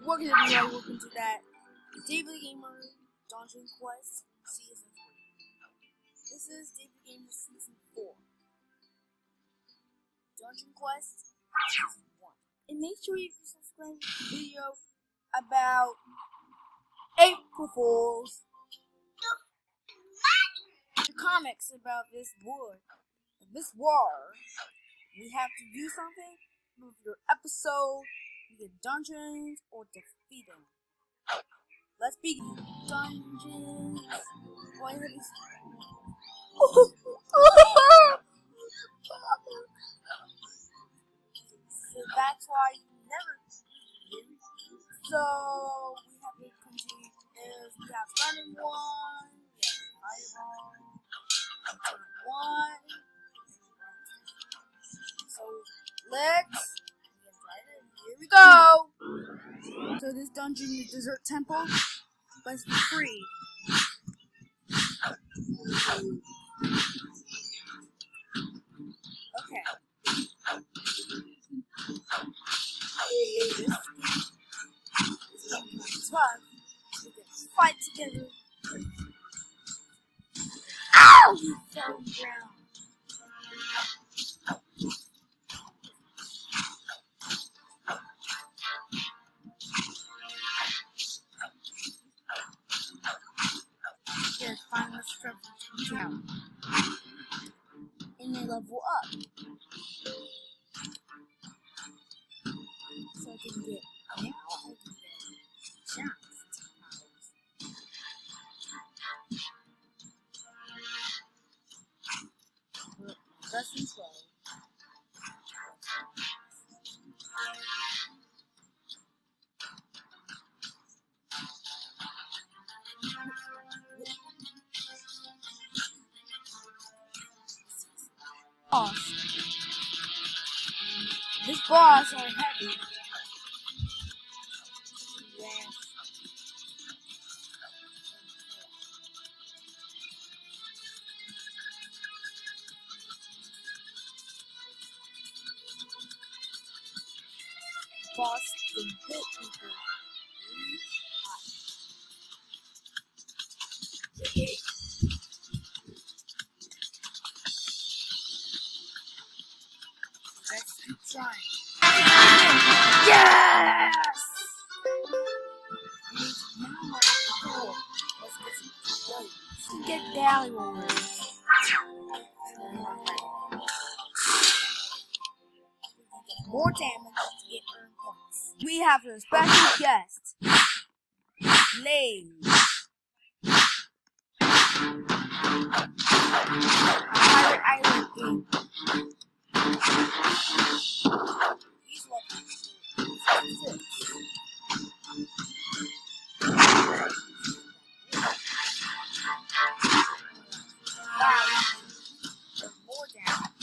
Welcome everybody, welcome to that David Gamer Dungeon Quest Season 3. This is David Gamer Season 4. Dungeon Quest Season 1. And make sure you subscribe to the video about April Fools. The comics about this war. We have to do something with your episode. Either dungeons or defeat them. Let's begin. Dungeons. Why are these? So that's why you never. So we have to continue. We have running one. We have fireball. One. So let's. Here we go! So this dungeon is Desert Temple, but it's free. Okay. This fun. We can fight together. Ow! You fell down. Final struggle down. And they level up. So I can get now I can get chance powers. That's slow. Boss. This boss are heavy. Yeah. Boss can hit people. Let's keep trying. Yes! Let's get Valley Warriors. More damage to get earned points. We have a special guest. Blaze. Pirate Island game. He's level 6. More damage.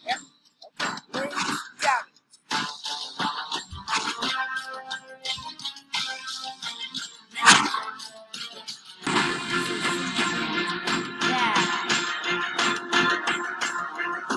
Yep. Okay. Got it.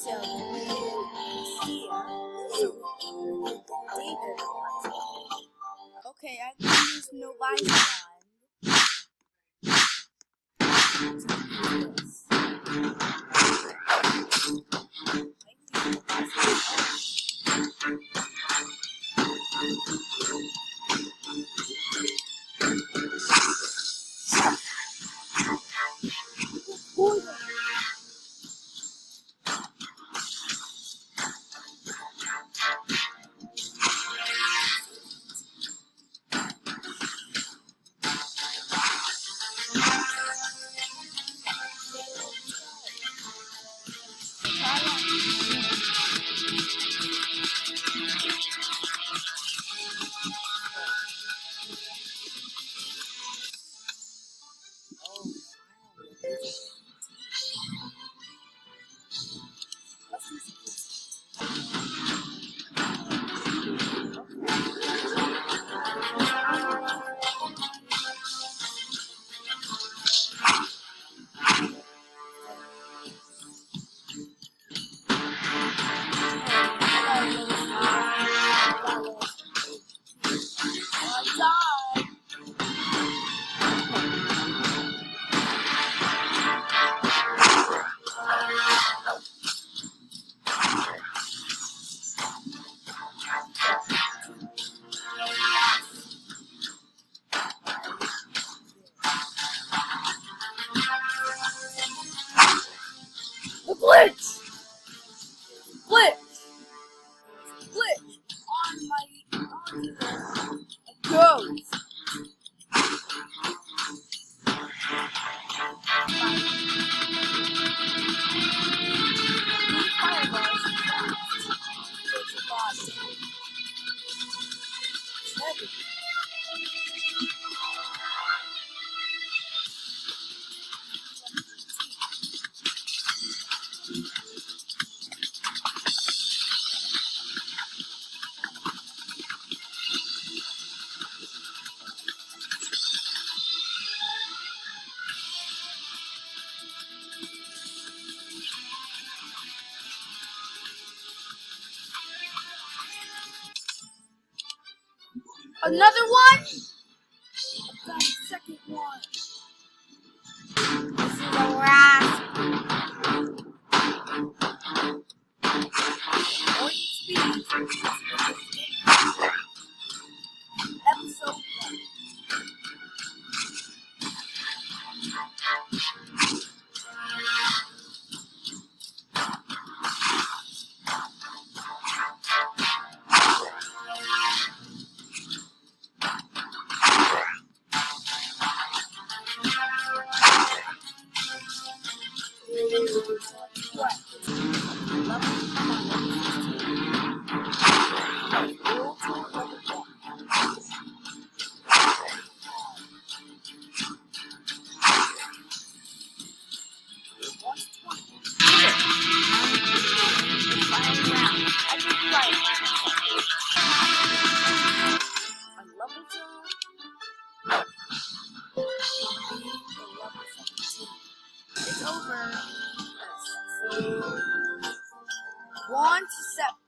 So here, David. Okay, I can use Novice The glitch! Glitch! On my ghost! Another one? I've got a second one. This is the last. Speed. Episode 1. What? It's over. 1 to 7.